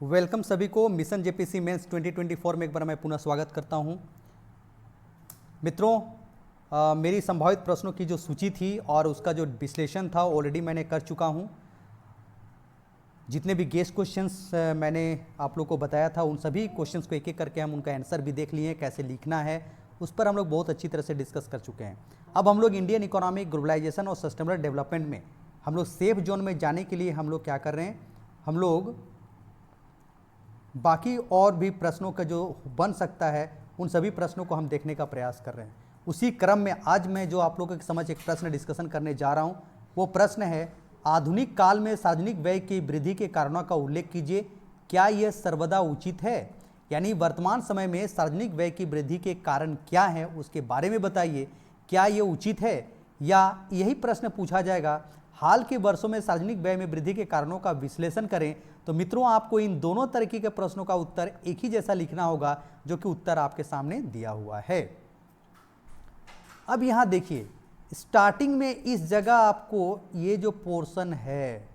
Welcome सभी को mission JPC mains 2024 में एक बार मैं पुनः स्वागत करता हूं। मित्रों, मेरी संभावित प्रश्नों की जो सूची थी और उसका जो विश्लेषण था ऑलरेडी मैंने कर चुका हूं। जितने भी गेस्ट क्वेश्चंस मैंने आप लोग को बताया था उन सभी क्वेश्चंस को एक एक करके हम उनका आंसर भी देख लिए, कैसे लिखना है उस पर हम लोग बहुत अच्छी तरह से डिस्कस कर चुके हैं। अब हम लोग इंडियन इकोनॉमिक ग्लोबलाइजेशन और सस्टेनेबल डेवलपमेंट में हम लोग सेफ जोन में जाने के लिए हम लोग क्या कर रहे हैं, हम लोग बाकी और भी प्रश्नों का जो बन सकता है उन सभी प्रश्नों को हम देखने का प्रयास कर रहे हैं। उसी क्रम में आज मैं जो आप लोगों के समझ एक प्रश्न डिस्कशन करने जा रहा हूं, वो प्रश्न है आधुनिक काल में सार्वजनिक व्यय की वृद्धि के कारणों का उल्लेख कीजिए, क्या यह सर्वदा उचित है? यानी वर्तमान समय में सार्वजनिक व्यय की वृद्धि के कारण क्या है उसके बारे में बताइए, क्या यह उचित है? या यही प्रश्न पूछा जाएगा हाल के वर्षों में सार्वजनिक व्यय में वृद्धि के कारणों का विश्लेषण करें। तो मित्रों, आपको इन दोनों तरीके के प्रश्नों का उत्तर एक ही जैसा लिखना होगा जो कि उत्तर आपके सामने दिया हुआ है। अब यहां देखिए, स्टार्टिंग में इस जगह आपको ये जो पोर्शन है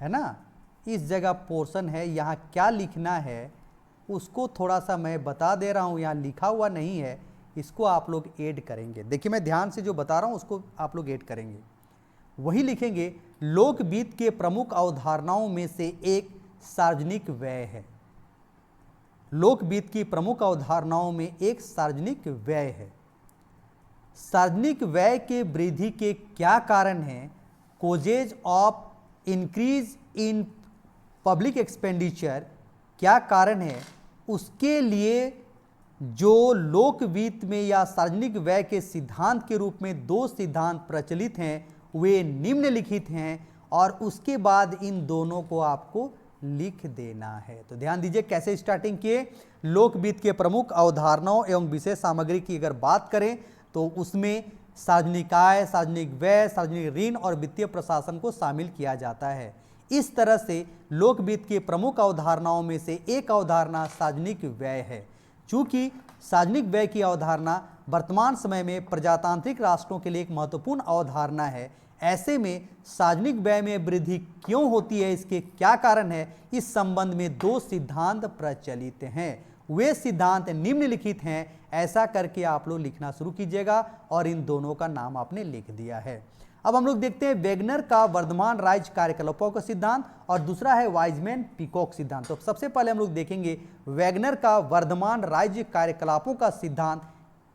ना, इस जगह पोर्शन है, यहां क्या लिखना है उसको थोड़ा सा मैं बता दे रहा हूं। यहां लिखा हुआ नहीं है, इसको आप लोग ऐड करेंगे। देखिए, मैं ध्यान से जो बता रहा हूं उसको आप लोग ऐड करेंगे। वही लिखेंगे, लोकवित्त के प्रमुख अवधारणाओं में से एक सार्वजनिक व्यय है। लोकवित्त की प्रमुख अवधारणाओं में एक सार्वजनिक व्यय है। सार्वजनिक व्यय के वृद्धि के क्या कारण हैं? Causes of increase in public expenditure क्या कारण है? उसके लिए जो लोकवित्त में या सार्वजनिक व्यय के सिद्धांत के रूप में दो सिद्धांत प्रचलित हैं वे निम्नलिखित हैं, और उसके बाद इन दोनों को आपको लिख देना है। तो ध्यान दीजिए कैसे स्टार्टिंग किए। लोकवित्त के प्रमुख अवधारणाओं एवं विशेष सामग्री की अगर बात करें तो उसमें सार्वजनिक आय, सार्वजनिक व्यय, सार्वजनिक ऋण और वित्तीय प्रशासन को शामिल किया जाता है। इस तरह से लोकवित्त की प्रमुख अवधारणाओं में से एक अवधारणा सार्वजनिक व्यय है। चूंकि सार्वजनिक व्यय की अवधारणा वर्तमान समय में प्रजातांत्रिक राष्ट्रों के लिए एक महत्वपूर्ण अवधारणा है, ऐसे में सार्वजनिक व्यय में वृद्धि क्यों होती है, इसके क्या कारण है, इस संबंध में दो सिद्धांत प्रचलित हैं। वे सिद्धांत निम्नलिखित हैं। ऐसा करके आप लोग लिखना शुरू कीजिएगा और इन दोनों का नाम आपने लिख दिया है। अब हम लोग देखते हैं वेगनर का वर्धमान राज्य कार्यकलापों का सिद्धांत और दूसरा है वाइजमैन पीकॉक सिद्धांत। तो सबसे पहले हम लोग देखेंगे वेगनर का वर्धमान राज्य कार्यकलापों का सिद्धांत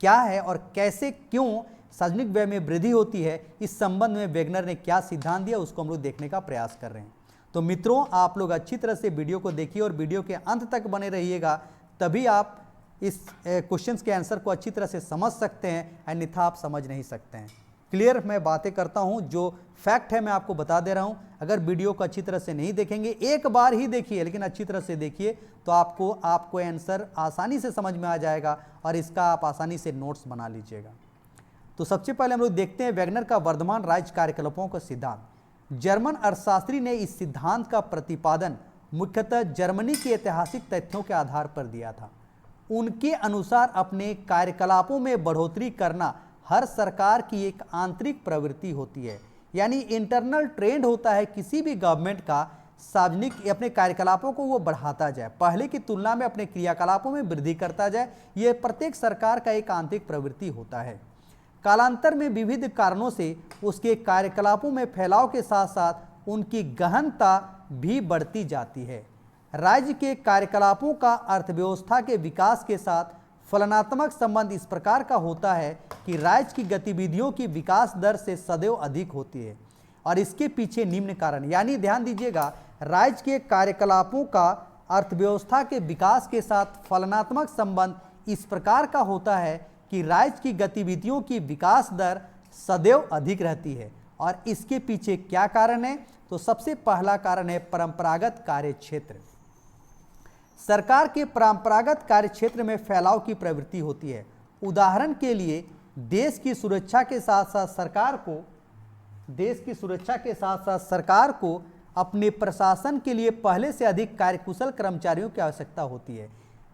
क्या है और कैसे क्यों सार्वजनिक व्यय में वृद्धि होती है, इस संबंध में वेगनर ने क्या सिद्धांत दिया उसको हम लोग देखने का प्रयास कर रहे हैं। तो मित्रों, आप लोग अच्छी तरह से वीडियो को देखिए और वीडियो के अंत तक बने रहिएगा, तभी आप इस क्वेश्चंस के आंसर को अच्छी तरह से समझ सकते हैं, अन्यथा आप समझ नहीं सकते हैं। क्लियर मैं बातें करता हूं, जो फैक्ट है मैं आपको बता दे रहा हूं। अगर वीडियो को अच्छी तरह से नहीं देखेंगे, एक बार ही देखिए लेकिन अच्छी तरह से देखिए, तो आपको आंसर आसानी से समझ में आ जाएगा और इसका आप आसानी से नोट्स बना लीजिएगा। तो सबसे पहले हम लोग देखते हैं वेगनर का वर्धमान राज्य कार्यकलापों का सिद्धांत। जर्मन अर्थशास्त्री ने इस सिद्धांत का प्रतिपादन मुख्यतः जर्मनी के ऐतिहासिक तथ्यों के आधार पर दिया था। उनके अनुसार अपने कार्यकलापों में बढ़ोतरी करना हर सरकार की एक आंतरिक प्रवृत्ति होती है, यानी इंटरनल ट्रेंड होता है किसी भी गवर्नमेंट का, सार्वजनिक अपने कार्यकलापों को वो बढ़ाता जाए, पहले की तुलना में अपने क्रियाकलापों में वृद्धि करता जाए। यह प्रत्येक सरकार का एक आंतरिक प्रवृत्ति होता है। कालांतर में विविध कारणों से उसके कार्यकलापों में फैलाव के साथ साथ उनकी गहनता भी बढ़ती जाती है। राज्य के कार्यकलापों का अर्थव्यवस्था के विकास के साथ फलनात्मक संबंध इस प्रकार का होता है कि राज्य की गतिविधियों की विकास दर से सदैव अधिक होती है, और इसके पीछे निम्न कारण, यानी ध्यान दीजिएगा, राज्य के कार्यकलापों का अर्थव्यवस्था के विकास के साथ फलनात्मक संबंध इस प्रकार का होता है कि राज्य की गतिविधियों की विकास दर सदैव अधिक रहती है। और इसके पीछे क्या कारण है? तो सबसे पहला कारण है परंपरागत कार्य क्षेत्र। सरकार के परंपरागत कार्य क्षेत्र में फैलाव की प्रवृत्ति होती है। उदाहरण के लिए देश की सुरक्षा के साथ साथ सरकार को अपने प्रशासन के लिए पहले से अधिक कार्यकुशल कर्मचारियों की आवश्यकता होती है।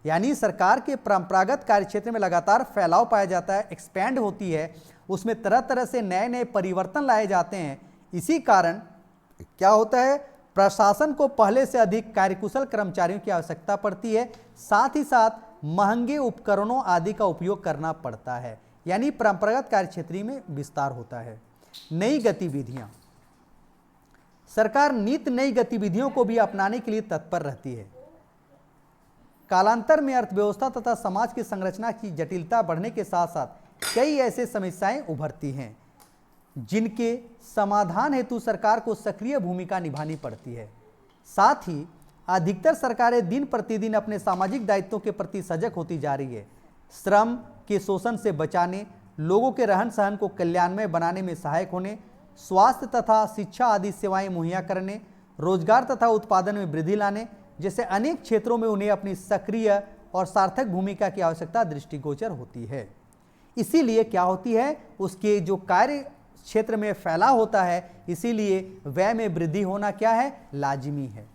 यानी सरकार के परंपरागत कार्य क्षेत्र में लगातार फैलाव पाया जाता है, एक्सपैंड होती है, उसमें तरह तरह से नए नए परिवर्तन लाए जाते हैं। इसी कारण क्या होता है, प्रशासन को पहले से अधिक कार्यकुशल कर्मचारियों की आवश्यकता पड़ती है, साथ ही साथ महंगे उपकरणों आदि का उपयोग करना पड़ता है, यानी परंपरागत कार्यक्षेत्र में विस्तार होता है। नई गतिविधियां, सरकार नित्य नई गतिविधियों को भी अपनाने के लिए तत्पर रहती है। कालांतर में अर्थव्यवस्था तथा समाज की संरचना की जटिलता बढ़ने के साथ साथ कई ऐसे समस्याएं उभरती हैं जिनके समाधान हेतु सरकार को सक्रिय भूमिका निभानी पड़ती है। साथ ही अधिकतर सरकारें दिन प्रतिदिन अपने सामाजिक दायित्वों के प्रति सजग होती जा रही है। श्रम के शोषण से बचाने, लोगों के रहन सहन को कल्याणमय बनाने में सहायक होने, स्वास्थ्य तथा शिक्षा आदि सेवाएं मुहैया करने, रोजगार तथा उत्पादन में वृद्धि लाने जैसे अनेक क्षेत्रों में उन्हें अपनी सक्रिय और सार्थक भूमिका की आवश्यकता दृष्टिगोचर होती है। इसीलिए क्या होती है, उसके जो कार्य क्षेत्र में फैला होता है, इसीलिए व्यय में वृद्धि होना क्या है, लाजिमी है।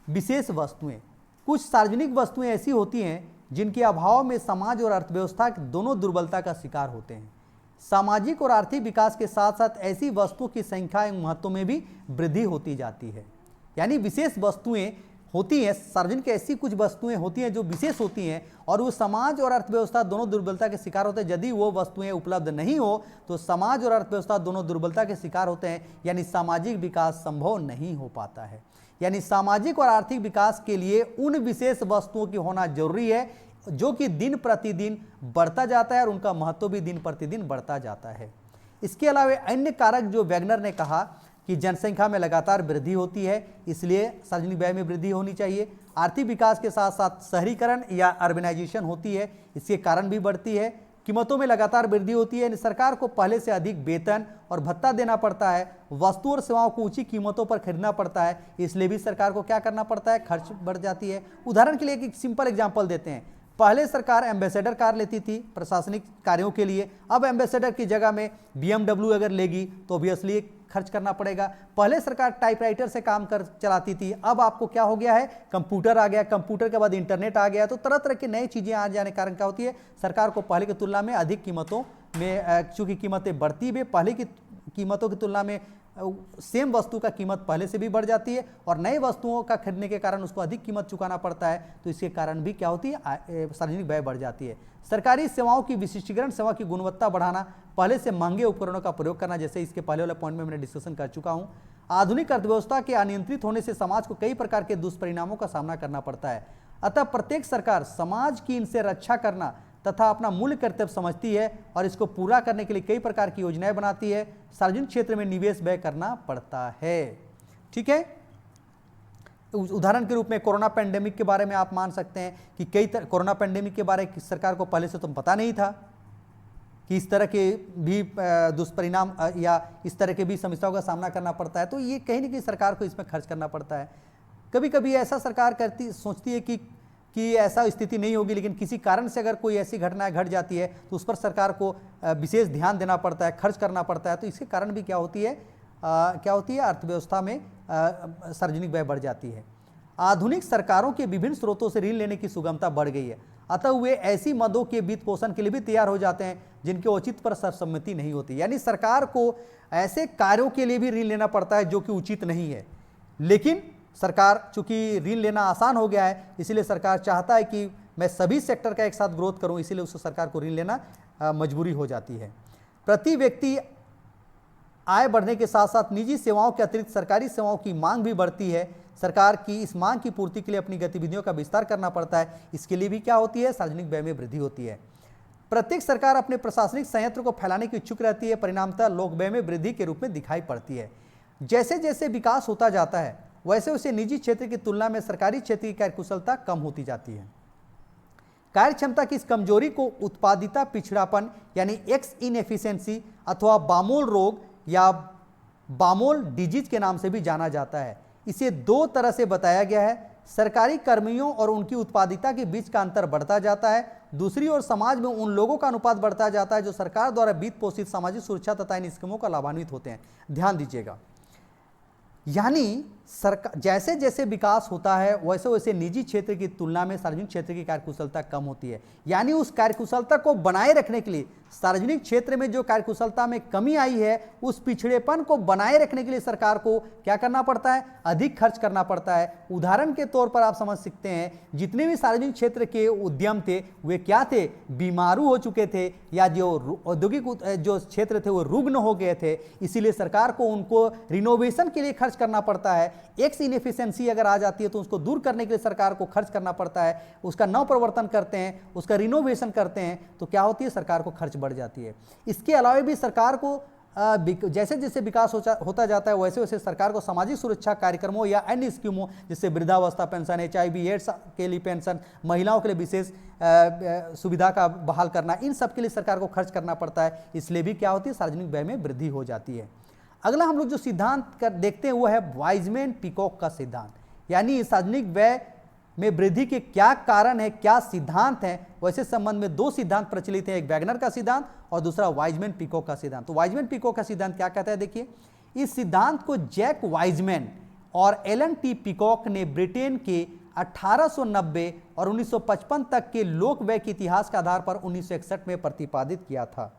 विशेष वस्तुएं, कुछ सार्वजनिक वस्तुएं ऐसी होती हैं जिनके अभाव में समाज और अर्थव्यवस्था दोनों दुर्बलता का शिकार होते हैं। सामाजिक और आर्थिक विकास के साथ साथ ऐसी वस्तुओं की संख्या एवं महत्व में भी वृद्धि होती जाती है। यानी विशेष वस्तुएं होती हैं, सार्वजनिक ऐसी कुछ वस्तुएं होती हैं जो विशेष होती हैं और वो समाज और अर्थव्यवस्था दोनों दुर्बलता के शिकार होते हैं। यदि वो वस्तुएं उपलब्ध नहीं हो तो समाज और अर्थव्यवस्था दोनों दुर्बलता के शिकार होते हैं, यानी सामाजिक विकास संभव नहीं हो पाता है। यानी सामाजिक और आर्थिक विकास के लिए उन विशेष वस्तुओं की होना जरूरी है जो कि दिन प्रतिदिन बढ़ता जाता है और उनका महत्व भी दिन प्रतिदिन बढ़ता जाता है। इसके अलावा अन्य कारक जो वैगनर ने कहा कि जनसंख्या में लगातार वृद्धि होती है, इसलिए सार्वजनिक व्यय में वृद्धि होनी चाहिए। आर्थिक विकास के साथ साथ शहरीकरण या अर्बनाइजेशन होती है, इसके कारण भी बढ़ती है। कीमतों में लगातार वृद्धि होती है, सरकार को पहले से अधिक वेतन और भत्ता देना पड़ता है, वस्तु और सेवाओं को ऊंची कीमतों पर खरीदना पड़ता है, इसलिए भी सरकार को क्या करना पड़ता है, खर्च बढ़ जाती है। उदाहरण के लिए एक सिंपल एग्जाम्पल देते हैं। पहले सरकार एम्बेसडर कार लेती थी प्रशासनिक कार्यों के लिए, अब एम्बेसडर की जगह में BMW अगर लेगी तो ऑब्वियसली खर्च करना पड़ेगा। पहले सरकार टाइपराइटर से काम कर चलाती थी, अब आपको क्या हो गया है, कंप्यूटर आ गया, कंप्यूटर के बाद इंटरनेट आ गया, तो तरह तरह की नई चीज़ें आ जाने के कारण क्या होती है, सरकार को पहले की तुलना में अधिक कीमतों में, चूँकि कीमतें बढ़ती भी, पहले की कीमतों की तुलना में सेम वस्तु का कीमत पहले से भी बढ़ जाती है और नई वस्तुओं का खरीदने के कारण उसको अधिक कीमत चुकाना पड़ता है, तो इसके कारण भी क्या होती है, सार्वजनिक व्यय बढ़ जाती है। सरकारी सेवाओं की विशिष्टीकरण, सेवा की गुणवत्ता बढ़ाना, पहले से महंगे उपकरणों का प्रयोग करना, जैसे इसके पहले वाले पॉइंट में मैंने डिस्कशन कर चुका हूँ। आधुनिक अर्थव्यवस्था के अनियंत्रित होने से समाज को कई प्रकार के दुष्परिणामों का सामना करना पड़ता है, अतः प्रत्येक सरकार समाज की इनसे रक्षा करना तथा अपना मूल्य कर्तव्य समझती है और इसको पूरा करने के लिए कई प्रकार की योजनाएं बनाती है। सार्वजनिक क्षेत्र में निवेश व्यय करना पड़ता है। ठीक है, उदाहरण के रूप में कोरोना पेंडेमिक के बारे में आप मान सकते हैं कि कोरोना पेंडेमिक के बारे में सरकार को पहले से तो पता नहीं था कि इस तरह के भी दुष्परिणाम या इस तरह के भी समस्याओं का सामना करना पड़ता है, तो ये कहीं ना कहीं सरकार को इसमें खर्च करना पड़ता है। कभी कभी ऐसा सरकार सोचती है कि ऐसा स्थिति नहीं होगी, लेकिन किसी कारण से अगर कोई ऐसी घटना घट जाती है तो उस पर सरकार को विशेष ध्यान देना पड़ता है, खर्च करना पड़ता है, तो इसके कारण भी क्या होती है अर्थव्यवस्था में सार्वजनिक व्यय बढ़ जाती है। आधुनिक सरकारों के विभिन्न स्रोतों से ऋण लेने की सुगमता बढ़ गई है, अतः वे ऐसी मदों के वित्त पोषण के लिए भी तैयार हो जाते हैं जिनके औचित्य पर सर्वसम्मति नहीं होती। यानी सरकार को ऐसे कार्यों के लिए भी ऋण लेना पड़ता है जो कि उचित नहीं है, लेकिन सरकार चूंकि ऋण लेना आसान हो गया है, इसलिए सरकार चाहता है कि मैं सभी सेक्टर का एक साथ ग्रोथ करूं, इसीलिए उसको सरकार को ऋण लेना मजबूरी हो जाती है। प्रति व्यक्ति आय बढ़ने के साथ साथ निजी सेवाओं के अतिरिक्त सरकारी सेवाओं की मांग भी बढ़ती है। सरकार की इस मांग की पूर्ति के लिए अपनी गतिविधियों का विस्तार करना पड़ता है, इसके लिए भी क्या होती है, सार्वजनिक व्यय में वृद्धि होती है। प्रत्येक सरकार अपने प्रशासनिक संयंत्र को फैलाने की इच्छुक रहती है, परिणामतः लोक व्यय में वृद्धि के रूप में दिखाई पड़ती है। जैसे जैसे विकास होता जाता है वैसे वैसे निजी क्षेत्र की तुलना में सरकारी क्षेत्र की कार्यकुशलता कम होती जाती है। कार्य क्षमता की इस कमजोरी को उत्पादिता पिछड़ापन यानी एक्स इनएफिशिएंसी अथवा बामोल रोग या बामोल डिजीज के नाम से भी जाना जाता है। इसे दो तरह से बताया गया है, सरकारी कर्मियों और उनकी उत्पादिता के बीच का अंतर बढ़ता जाता है, दूसरी ओर समाज में उन लोगों का अनुपात बढ़ता जाता है जो सरकार द्वारा वित्त पोषित सामाजिक सुरक्षा तथा इन स्कीमों का लाभान्वित होते हैं। ध्यान दीजिएगा, यानी सरकार जैसे जैसे विकास होता है वैसे वैसे निजी क्षेत्र की तुलना में सार्वजनिक क्षेत्र की कार्यकुशलता कम होती है। यानी उस कार्यकुशलता को बनाए रखने के लिए सार्वजनिक क्षेत्र में जो कार्यकुशलता में कमी आई है, उस पिछड़ेपन को बनाए रखने के लिए सरकार को क्या करना पड़ता है, अधिक खर्च करना पड़ता है। उदाहरण के तौर पर आप समझ सकते हैं, जितने भी सार्वजनिक क्षेत्र के उद्यम थे वे क्या थे, बीमारू हो चुके थे, या जो औद्योगिक जो क्षेत्र थे वो रुग्ण हो गए थे। इसीलिए सरकार को उनको रिनोवेशन के लिए खर्च करना पड़ता है। एक्स इनएफिशिएंसी अगर आ जाती है तो उसको दूर करने के लिए सरकार को खर्च करना पड़ता है, उसका नव प्रवर्तन करते हैं, उसका रिनोवेशन करते हैं, तो क्या होती है, सरकार को खर्च बढ़ जाती है। इसके अलावा भी सरकार को जैसे जैसे विकास होता जाता है वैसे वैसे सरकार को सामाजिक सुरक्षा कार्यक्रमों या अन्य स्कीमों, जैसे वृद्धावस्था पेंशन, HIV एड्स के लिए पेंशन, महिलाओं के लिए विशेष सुविधा का बहाल करना, इन सब के लिए सरकार को खर्च करना पड़ता है। इसलिए भी क्या होती है, सार्वजनिक व्यय में वृद्धि हो जाती है। अगला हम लोग जो सिद्धांत देखते हैं वो है वाइजमैन-पीकॉक का सिद्धांत, यानी सार्वजनिक व्यय में वृद्धि के क्या कारण है, क्या सिद्धांत है। वैसे संबंध में दो सिद्धांत प्रचलित हैं, एक वैगनर का सिद्धांत और दूसरा वाइजमैन-पीकॉक का सिद्धांत। तो वाइजमैन-पीकॉक का सिद्धांत क्या कहता है, देखिए, इस सिद्धांत को जैक वाइजमैन और एलन टी पीकॉक ने ब्रिटेन के 1890 और 1955 तक के लोक व्यय के इतिहास के आधार पर 1961 में प्रतिपादित किया था।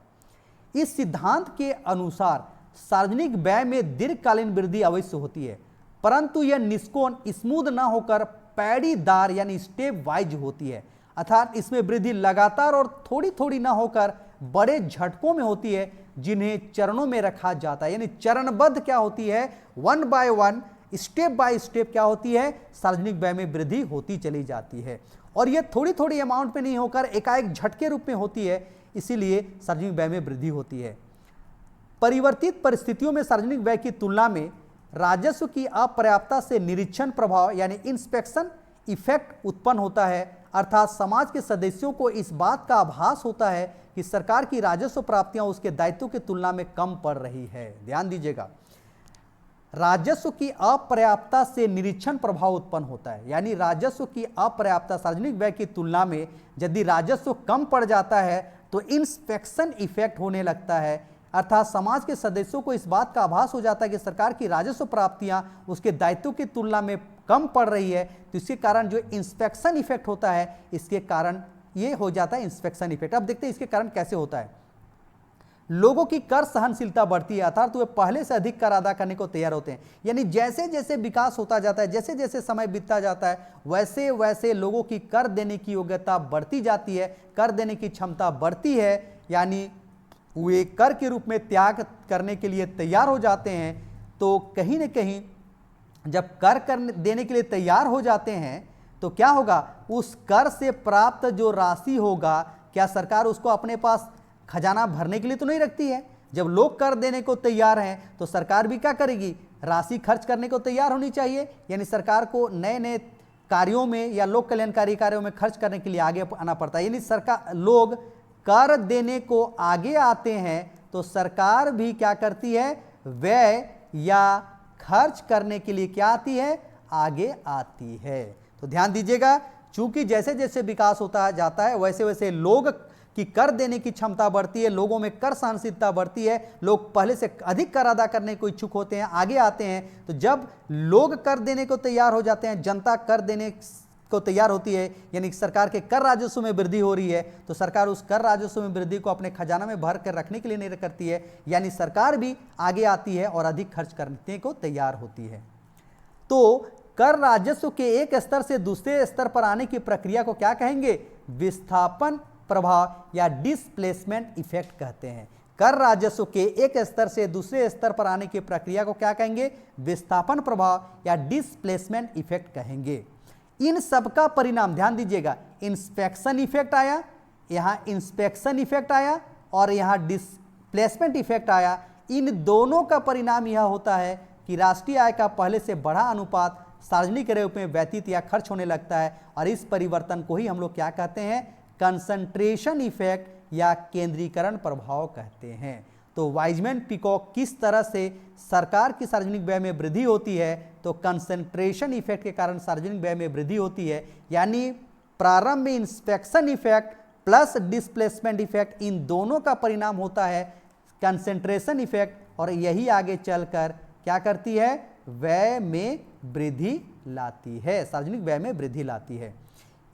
इस सिद्धांत के अनुसार सार्वजनिक व्यय में दीर्घकालीन वृद्धि अवश्य होती है, परंतु यह निष्कोण स्मूथ न होकर पैड़ीदार यानी स्टेप वाइज होती है, अर्थात इसमें वृद्धि लगातार और थोड़ी थोड़ी न होकर बड़े झटकों में होती है, जिन्हें चरणों में रखा जाता है। यानी चरणबद्ध क्या होती है, one by one, step by step क्या होती है, सार्वजनिक व्यय में वृद्धि होती चली जाती है। और यह थोड़ी थोड़ी अमाउंट में नहीं होकर एकाएक झटके रूप में होती है, इसीलिए सार्वजनिक व्यय में वृद्धि होती है। परिवर्तित परिस्थितियों में सार्वजनिक व्यय की तुलना में राजस्व की अपर्याप्तता से निरीक्षण प्रभाव यानी इंस्पेक्शन इफेक्ट उत्पन्न होता है, अर्थात समाज के सदस्यों को इस बात का आभास होता है कि सरकार की राजस्व प्राप्तियां उसके दायित्वों की तुलना में कम पड़ रही है। ध्यान दीजिएगा, राजस्व की अपर्याप्तता से निरीक्षण प्रभाव उत्पन्न होता है, यानी राजस्व की अपर्याप्तता सार्वजनिक व्यय की तुलना में यदि राजस्व कम पड़ जाता है तो इंस्पेक्शन इफेक्ट होने लगता है, अर्थात समाज के सदस्यों को इस बात का आभास हो जाता है कि सरकार की राजस्व प्राप्तियां उसके दायित्वों की तुलना में कम पड़ रही है। तो इसके कारण जो इंस्पेक्शन इफेक्ट होता है, इसके कारण ये हो जाता है इंस्पेक्शन इफेक्ट। अब देखते हैं इसके कारण कैसे होता है। लोगों की कर सहनशीलता बढ़ती है, अर्थात वे पहले से अधिक कर अदा करने को तैयार होते हैं। यानी जैसे जैसे विकास होता जाता है, जैसे जैसे समय बीतता जाता है, वैसे वैसे लोगों की कर देने की योग्यता बढ़ती जाती है, कर देने की क्षमता बढ़ती है, यानी वे कर के रूप में त्याग करने के लिए तैयार हो जाते हैं। तो कहीं न कहीं जब कर देने के लिए तैयार हो जाते हैं तो क्या होगा, उस कर से प्राप्त जो राशि होगा, क्या सरकार उसको अपने पास खजाना भरने के लिए तो नहीं रखती है। जब लोग कर देने को तैयार हैं तो सरकार भी क्या करेगी, राशि खर्च करने को तैयार होनी चाहिए। यानी सरकार को नए नए कार्यों में या लोक कल्याणकारी कार्यों में खर्च करने के लिए आगे आना पड़ता है। यानी सरकार, लोग कर देने को आगे आते हैं तो सरकार भी क्या करती है, व्यय या खर्च करने के लिए क्या आती है, आगे आती है। तो ध्यान दीजिएगा, चूंकि जैसे जैसे विकास होता जाता है वैसे वैसे लोग की कर देने की क्षमता बढ़ती है, लोगों में कर सहनशीलता बढ़ती है, लोग पहले से अधिक कर अदा करने को इच्छुक होते हैं, आगे आते हैं। तो जब लोग कर देने को तैयार हो जाते हैं, जनता कर देने को तैयार होती है, यानी सरकार के कर राजस्व में वृद्धि हो रही है, तो सरकार उस कर राजस्व में वृद्धि को अपने खजाना में भर कर रखने के लिए नहीं करती है, यानी सरकार भी आगे आती है और अधिक खर्च करने को तैयार होती है। तो कर राजस्व के एक स्तर से दूसरे स्तर पर आने की प्रक्रिया को क्या कहेंगे, विस्थापन प्रभाव या डिस्प्लेसमेंट इफेक्ट कहते हैं। कर राजस्व के एक स्तर से दूसरे स्तर पर आने की प्रक्रिया को क्या कहेंगे, विस्थापन प्रभाव या डिस्प्लेसमेंट इफेक्ट कहेंगे। इन सबका परिणाम ध्यान दीजिएगा, इंस्पेक्शन इफेक्ट आया, यहाँ इंस्पेक्शन इफेक्ट आया और यहाँ डिस्प्लेसमेंट इफेक्ट आया। इन दोनों का परिणाम यह होता है कि राष्ट्रीय आय का पहले से बड़ा अनुपात सार्वजनिक रूप में व्यतीत या खर्च होने लगता है, और इस परिवर्तन को ही हम लोग क्या कहते हैं, कंसंट्रेशन इफेक्ट या केंद्रीकरण प्रभाव कहते हैं। तो वाइजमैन-पीकॉक किस तरह से सरकार की सार्वजनिक व्यय में वृद्धि होती है, तो कंसंट्रेशन इफेक्ट के कारण सार्वजनिक व्यय में वृद्धि होती है, यानी प्रारंभ में inspection effect plus displacement effect, इन दोनों का परिणाम होता है कंसंट्रेशन इफेक्ट, और यही आगे चलकर क्या करती है, व्यय में वृद्धि लाती है, सार्वजनिक व्यय में वृद्धि लाती है।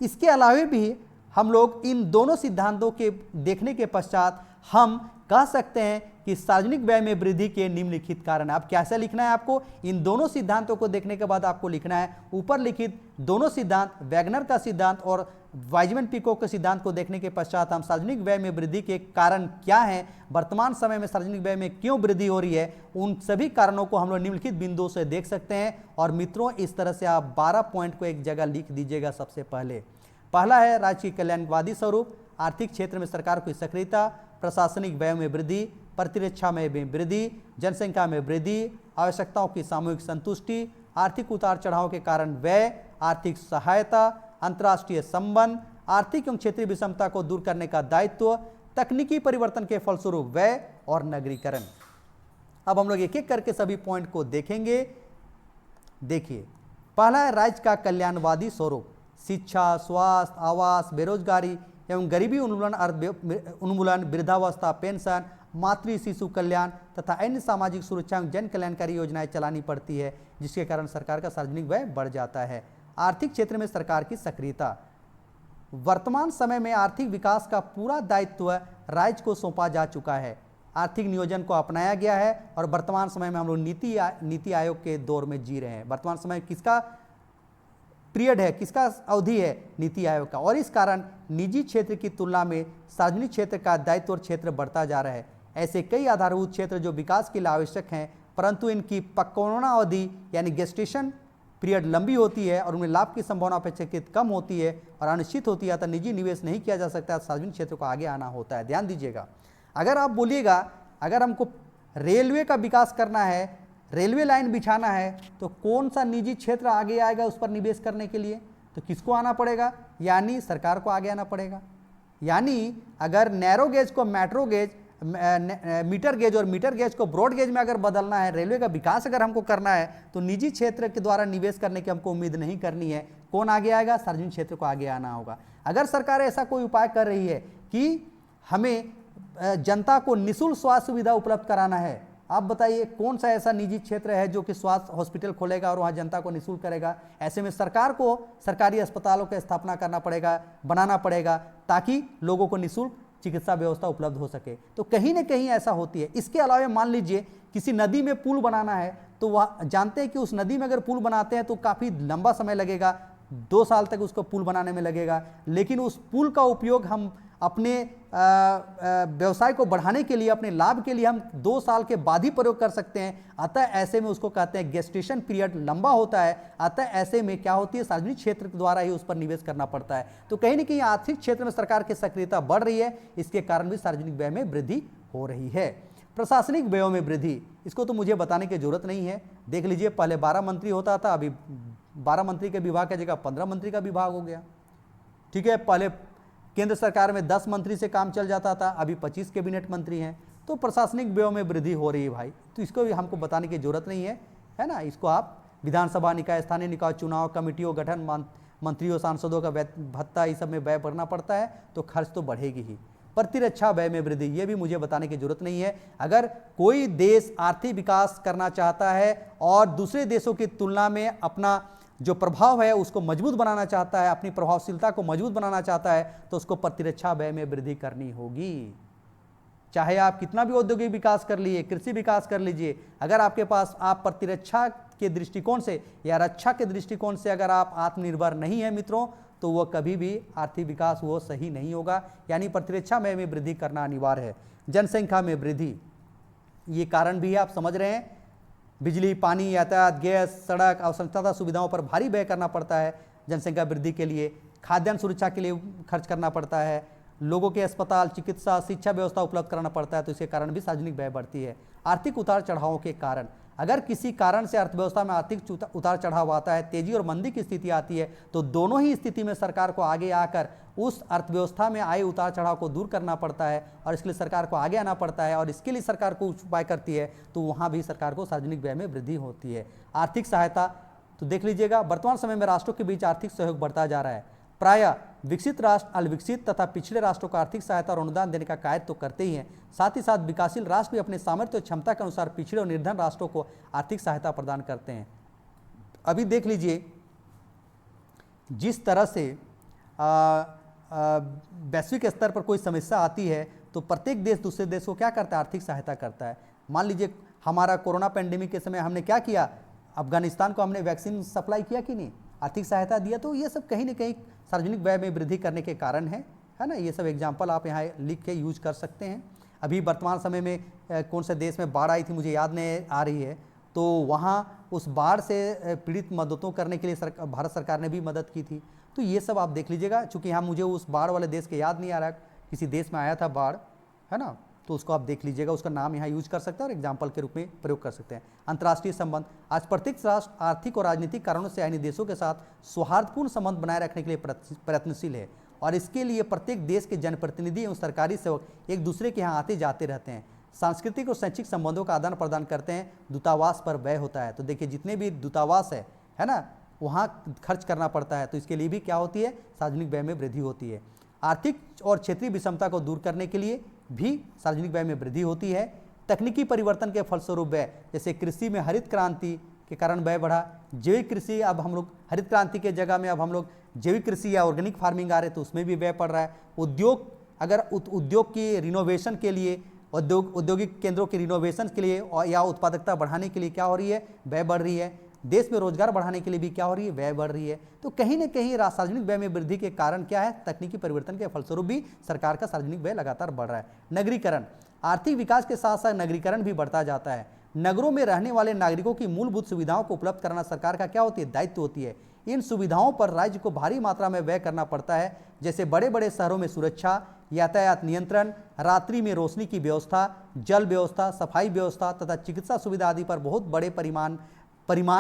इसके अलावा भी हम लोग इन दोनों सिद्धांतों के देखने के पश्चात हम कह सकते हैं कि सार्वजनिक व्यय में वृद्धि के निम्नलिखित कारण है। अब कैसे लिखना है आपको, इन दोनों सिद्धांतों को देखने के बाद आपको लिखना है ऊपर लिखित दोनों सिद्धांत, वैगनर का सिद्धांत और वाइजमैन पिको के सिद्धांत को देखने के पश्चात हम सार्वजनिक व्यय में वृद्धि के कारण क्या हैं, वर्तमान समय में सार्वजनिक व्यय में क्यों वृद्धि हो रही है, उन सभी कारणों को हम लोग निम्नलिखित बिंदुओं से देख सकते हैं। और मित्रों, इस तरह से आप 12 पॉइंट को एक जगह लिख दीजिएगा। सबसे पहला है राज्य की कल्याणवादी स्वरूप, आर्थिक क्षेत्र में सरकार की सक्रियता, प्रशासनिक व्यय में वृद्धि, प्रतिरक्षा में वृद्धि, जनसंख्या में वृद्धि, आवश्यकताओं की सामूहिक संतुष्टि, आर्थिक उतार चढ़ाव के कारण व्यय, आर्थिक सहायता, अंतर्राष्ट्रीय संबंध, आर्थिक एवं क्षेत्रीय विषमता को दूर करने का दायित्व, तकनीकी परिवर्तन के फलस्वरूप व्यय और नगरीकरण। अब हम लोग एक एक करके सभी पॉइंट को देखेंगे। देखिए, पहला है राज्य का कल्याणवादी स्वरूप, शिक्षा, स्वास्थ्य, आवास, बेरोजगारी एवं गरीबी उन्मूलन, वृद्धावस्था पेंशन, मातृ शिशु कल्याण तथा अन्य सामाजिक सुरक्षा एवं जन कल्याणकारी योजनाएं चलानी पड़ती है, जिसके कारण सरकार का सार्वजनिक व्यय बढ़ जाता है। आर्थिक क्षेत्र में सरकार की सक्रियता, वर्तमान समय में आर्थिक विकास का पूरा दायित्व राज्य को सौंपा जा चुका है। आर्थिक नियोजन को अपनाया गया है और वर्तमान समय में हम लोग नीति आयोग के दौर में जी रहे हैं। वर्तमान समय किसका पीरियड है, किसका अवधि है, नीति आयोग का। और इस कारण निजी क्षेत्र की तुलना में सार्वजनिक क्षेत्र का दायित्व और क्षेत्र बढ़ता जा रहा है। ऐसे कई आधारभूत क्षेत्र जो विकास के लिए आवश्यक हैं, परंतु इनकी पक्वना अवधि यानी गेस्टेशन पीरियड लंबी होती है और उनमें लाभ की संभावना अपेक्षाकृत कम होती है और अनिश्चित होती है, अतः निजी निवेश नहीं किया जा सकता, सार्वजनिक क्षेत्र को आगे आना होता है। ध्यान दीजिएगा, अगर आप बोलिएगा अगर हमको रेलवे का विकास करना है, रेलवे लाइन बिछाना है, तो कौन सा निजी क्षेत्र आगे आएगा उस पर निवेश करने के लिए? तो किसको आना पड़ेगा? यानी सरकार को आगे आना पड़ेगा। यानी अगर नैरो गेज को मेट्रो गेज, मीटर गेज और मीटर गेज को ब्रॉड गेज में अगर बदलना है, रेलवे का विकास अगर हमको करना है, तो निजी क्षेत्र के द्वारा निवेश करने की हमको उम्मीद नहीं करनी है। कौन आगे आएगा? सार्वजनिक क्षेत्र को आगे आना होगा। अगर सरकार ऐसा कोई उपाय कर रही है कि हमें जनता को निःशुल्क स्वास्थ्य सुविधा उपलब्ध कराना है, आप बताइए कौन सा ऐसा निजी क्षेत्र है जो कि स्वास्थ्य हॉस्पिटल खोलेगा और वहाँ जनता को निःशुल्क करेगा? ऐसे में सरकार को सरकारी अस्पतालों की स्थापना करना पड़ेगा, बनाना पड़ेगा, ताकि लोगों को निःशुल्क चिकित्सा व्यवस्था उपलब्ध हो सके। तो कहीं ना कहीं ऐसा होती है। इसके अलावा मान लीजिए किसी नदी में पुल बनाना है, तो वह जानते हैं कि उस नदी में अगर पुल बनाते हैं तो काफ़ी लंबा समय लगेगा, 2 साल तक उसको पुल बनाने में लगेगा, लेकिन उस पुल का उपयोग हम अपने व्यवसाय को बढ़ाने के लिए, अपने लाभ के लिए हम 2 साल के बाद ही प्रयोग कर सकते हैं। अतः ऐसे में उसको कहते हैं गेस्टेशन पीरियड लंबा होता है। अतः ऐसे में क्या होती है, सार्वजनिक क्षेत्र के द्वारा ही उस पर निवेश करना पड़ता है। तो कहीं ना कहीं आर्थिक क्षेत्र में सरकार की सक्रियता बढ़ रही है, इसके कारण भी सार्वजनिक व्यय में वृद्धि हो रही है। प्रशासनिक व्ययों में वृद्धि, इसको तो मुझे बताने की जरूरत नहीं है। देख लीजिए, पहले 12 मंत्री होता था, अभी 12 मंत्री के विभाग की जगह 15 मंत्री का विभाग हो गया। ठीक है, पहले केंद्र सरकार में 10 मंत्री से काम चल जाता था, अभी 25 कैबिनेट मंत्री हैं। तो प्रशासनिक व्ययों में वृद्धि हो रही है भाई, तो इसको भी हमको बताने की जरूरत नहीं है ना। इसको आप विधानसभा निकाय, स्थानीय निकाय चुनाव, कमेटियों गठन, मंत्रियों सांसदों का भत्ता, इस सब में व्यय बढ़ना पड़ता है, तो खर्च तो बढ़ेगी ही। प्रतिरक्षा व्यय में वृद्धि, ये भी मुझे बताने की जरूरत नहीं है। अगर कोई देश आर्थिक विकास करना चाहता है और दूसरे देशों की तुलना में अपना जो प्रभाव है उसको मजबूत बनाना चाहता है, अपनी प्रभावशीलता को मजबूत बनाना चाहता है, तो उसको प्रतिरक्षा व्यय में वृद्धि करनी होगी। चाहे आप कितना भी औद्योगिक विकास कर लीजिए, कृषि विकास कर लीजिए, अगर आपके पास आप प्रतिरक्षा के दृष्टिकोण से या रक्षा के दृष्टिकोण से अगर आप आत्मनिर्भर नहीं है मित्रों, तो वह कभी भी आर्थिक विकास वो सही नहीं होगा। यानी प्रतिरक्षा व्यय में वृद्धि करना अनिवार्य है। जनसंख्या में वृद्धि, ये कारण भी है, आप समझ रहे हैं। बिजली, पानी, यातायात, गैस, सड़क, अवसंरचना सुविधाओं पर भारी व्यय करना पड़ता है जनसंख्या वृद्धि के लिए। खाद्यान्न सुरक्षा के लिए खर्च करना पड़ता है, लोगों के अस्पताल, चिकित्सा, शिक्षा व्यवस्था उपलब्ध कराना पड़ता है, तो इसके कारण भी सार्वजनिक व्यय बढ़ती है। आर्थिक उतार चढ़ावों के कारण, अगर किसी कारण से अर्थव्यवस्था में आर्थिक उतार चढ़ाव आता है, तेजी और मंदी की स्थिति आती है, तो दोनों ही स्थिति में सरकार को आगे आकर उस अर्थव्यवस्था में आए उतार चढ़ाव को दूर करना पड़ता है और इसके लिए सरकार को आगे आना पड़ता है और इसके लिए सरकार को उपाय करती है, तो वहाँ भी सरकार को सार्वजनिक व्यय में वृद्धि होती है। आर्थिक सहायता, तो देख लीजिएगा, वर्तमान समय में राष्ट्रों के बीच आर्थिक सहयोग बढ़ता जा रहा है। प्रायः विकसित राष्ट्र अल्पविकसित तथा पिछड़े राष्ट्रों को आर्थिक सहायता और अनुदान देने का कार्य तो करते ही हैं, साथ ही साथ विकासशील राष्ट्र भी अपने सामर्थ्य और क्षमता के अनुसार पिछड़े और निर्धन राष्ट्रों को आर्थिक सहायता प्रदान करते हैं। अभी देख लीजिए, जिस तरह से वैश्विक स्तर पर कोई समस्या आती है, तो प्रत्येक देश दूसरे देश को क्या करता है, आर्थिक सहायता करता है। मान लीजिए हमारा कोरोना पैंडेमिक के समय हमने क्या किया, अफगानिस्तान को हमने वैक्सीन सप्लाई किया कि नहीं, आर्थिक सहायता दिया। तो ये सब कहीं ना कहीं सार्वजनिक व्यय में वृद्धि करने के कारण है ना। ये सब एग्जाम्पल आप यहाँ लिख के यूज कर सकते हैं। अभी वर्तमान समय में कौन से देश में बाढ़ आई थी मुझे याद नहीं आ रही है, तो वहाँ उस बाढ़ से पीड़ित मददों करने के लिए भारत सरकार ने भी मदद की थी। तो ये सब आप देख लीजिएगा। चूँकि यहाँ मुझे उस बाढ़ वाले देश के याद नहीं आ रहा, किसी देश में आया था बाढ़, है ना, तो उसको आप देख लीजिएगा, उसका नाम यहाँ यूज कर सकते हैं और एग्जाम्पल के रूप में प्रयोग कर सकते हैं। अंतर्राष्ट्रीय संबंध, आज प्रत्येक राष्ट्र आर्थिक और राजनीतिक कारणों से अन्य देशों के साथ सौहार्दपूर्ण संबंध बनाए रखने के लिए प्रयत्नशील है, और इसके लिए प्रत्येक देश के जनप्रतिनिधि एवं सरकारी सेवक एक दूसरे के यहाँ आते जाते रहते हैं, सांस्कृतिक और शैक्षिक संबंधों का आदान प्रदान करते हैं, दूतावास पर व्यय होता है। तो देखिए जितने भी दूतावास है ना, वहाँ खर्च करना पड़ता है, तो इसके लिए भी क्या होती है, सार्वजनिक व्यय में वृद्धि होती है। आर्थिक और क्षेत्रीय विषमता को दूर करने के लिए भी सार्वजनिक व्यय में वृद्धि होती है। तकनीकी परिवर्तन के फलस्वरूप व्यय, जैसे कृषि में हरित क्रांति के कारण व्यय बढ़ा, जैविक कृषि, अब हम लोग हरित क्रांति के जगह में अब हम लोग जैविक कृषि या ऑर्गेनिक फार्मिंग आ रहे, तो उसमें भी व्यय पड़ रहा है। उद्योग, अगर उद्योग की रिनोवेशन के लिए, औद्योगिक केंद्रों के रिनोवेशन के लिए या उत्पादकता बढ़ाने के लिए क्या हो रही है, व्यय बढ़ रही है। देश में रोजगार बढ़ाने के लिए भी क्या हो रही है, व्यय बढ़ रही है। तो कहीं ना कहीं सार्वजनिक व्यय में वृद्धि के कारण क्या है, तकनीकी परिवर्तन के फलस्वरूप भी सरकार का सार्वजनिक व्यय लगातार बढ़ रहा है। नगरीकरण, आर्थिक विकास के साथ साथ नगरीकरण भी बढ़ता जाता है। नगरों में रहने वाले नागरिकों की मूलभूत सुविधाओं को उपलब्ध कराना सरकार का क्या होती है, दायित्व होती है। इन सुविधाओं पर राज्य को भारी मात्रा में व्यय करना पड़ता है, जैसे बड़े बड़े शहरों में सुरक्षा, यातायात नियंत्रण, रात्रि में रोशनी की व्यवस्था, जल व्यवस्था, सफाई व्यवस्था तथा चिकित्सा सुविधा आदि पर बहुत बड़े परिमाण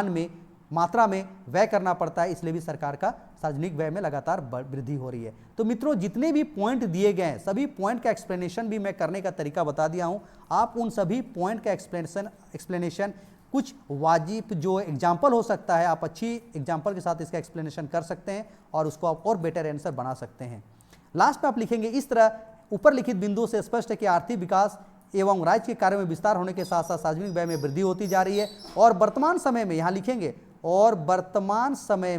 में मात्रा में व्यय करना पड़ता है। इसलिए भी सरकार का सार्वजनिक व्यय में लगातार वृद्धि हो रही है। तो मित्रों, जितने भी पॉइंट दिए गए हैं सभी पॉइंट का एक्सप्लेनेशन भी मैं करने का तरीका बता दिया हूं। आप उन सभी पॉइंट का एक्सप्लेनेशन कुछ वाजिब जो एग्जाम्पल हो सकता है, आप अच्छी एग्जाम्पल के साथ इसका एक्सप्लेनेशन कर सकते हैं और उसको आप और बेटर आंसर बना सकते हैं। लास्ट में आप लिखेंगे इस तरह, ऊपर लिखित बिंदुओं से स्पष्ट है कि आर्थिक विकास एवं राज्य के कार्यों में विस्तार होने के साथ साथ सार्वजनिक व्यय में वृद्धि होती जा रही है। और वर्तमान समय में, यहाँ लिखेंगे, और वर्तमान समय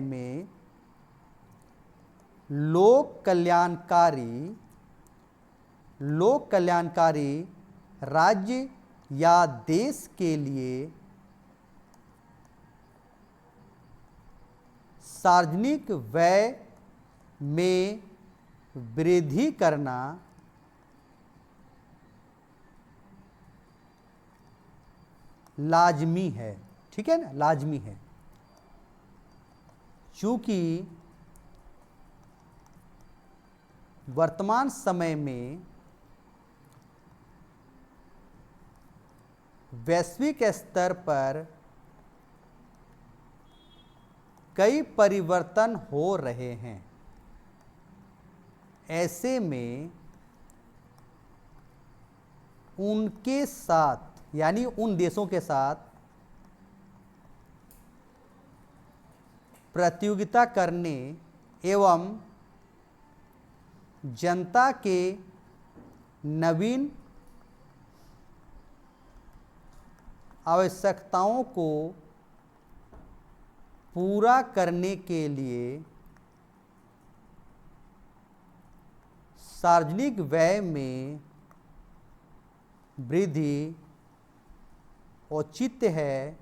में लोक कल्याणकारी राज्य या देश के लिए सार्वजनिक व्यय में वृद्धि करना लाजमी है। ठीक है ना, लाजमी है, चूंकि वर्तमान समय में वैश्विक स्तर पर कई परिवर्तन हो रहे हैं। ऐसे में उनके साथ, यानी उन देशों के साथ प्रतियोगिता करने एवं जनता के नवीन आवश्यकताओं को पूरा करने के लिए सार्वजनिक व्यय में वृद्धि औचित्य है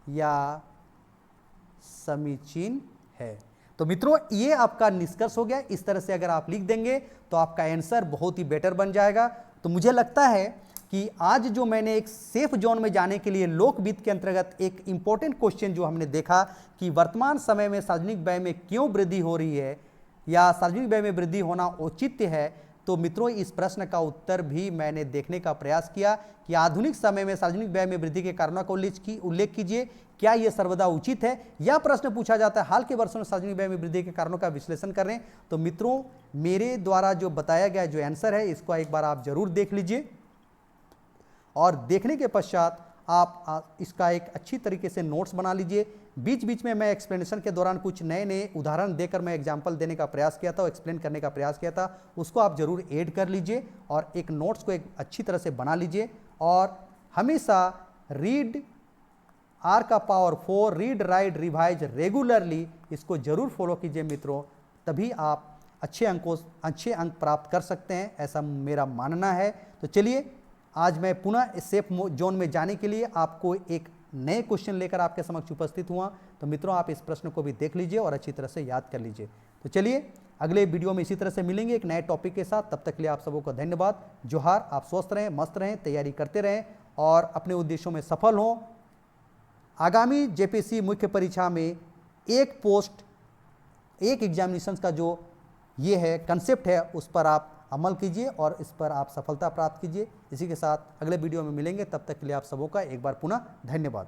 या समीचीन है। तो मित्रों, ये आपका निष्कर्ष हो गया। इस तरह से अगर आप लिख देंगे तो आपका आंसर बहुत ही बेटर बन जाएगा। तो मुझे लगता है कि आज जो मैंने एक सेफ जोन में जाने के लिए लोकवित्त के अंतर्गत एक इंपॉर्टेंट क्वेश्चन जो हमने देखा कि वर्तमान समय में सार्वजनिक व्यय में क्यों वृद्धि हो रही है या सार्वजनिक व्यय में वृद्धि होना औचित्य है, तो मित्रों इस प्रश्न का उत्तर भी मैंने देखने का प्रयास किया कि आधुनिक समय में सार्वजनिक व्यय में वृद्धि के कारणों का उल्लेख कीजिए, क्या यह सर्वदा उचित है। यह प्रश्न पूछा जाता है हाल के वर्षों में सार्वजनिक व्यय में वृद्धि के कारणों का विश्लेषण करें। तो मित्रों, मेरे द्वारा जो बताया गया जो आंसर है इसको एक बार आप जरूर देख लीजिए, और देखने के पश्चात आप इसका एक अच्छी तरीके से नोट्स बना लीजिए। बीच बीच में मैं एक्सप्लेनेशन के दौरान कुछ नए नए उदाहरण देकर मैं एग्जाम्पल देने का प्रयास किया था, एक्सप्लेन करने का प्रयास किया था, उसको आप जरूर ऐड कर लीजिए और एक नोट्स को एक अच्छी तरह से बना लीजिए। और हमेशा रीड R का power 4, read write revise regularly, इसको जरूर फॉलो कीजिए मित्रों, तभी आप अच्छे अंक प्राप्त कर सकते हैं, ऐसा मेरा मानना है। तो चलिए आज मैं पुनः इस सेफ जोन में जाने के लिए आपको एक नए क्वेश्चन लेकर आपके समक्ष उपस्थित हुआ। तो मित्रों, आप इस प्रश्न को भी देख लीजिए और अच्छी तरह से याद कर लीजिए। तो चलिए अगले वीडियो में इसी तरह से मिलेंगे एक नए टॉपिक के साथ। तब तक के लिए आप सबों को धन्यवाद। जोहार। आप स्वस्थ रहें, मस्त रहें, तैयारी करते रहें और अपने उद्देश्यों में सफल हों। आगामी जेपीएससी मुख्य परीक्षा में एक एग्जामिनेशन का जो ये है कंसेप्ट है, उस पर आप अमल कीजिए और इस पर आप सफलता प्राप्त कीजिए। इसी के साथ अगले वीडियो में मिलेंगे। तब तक के लिए आप सबों का एक बार पुनः धन्यवाद।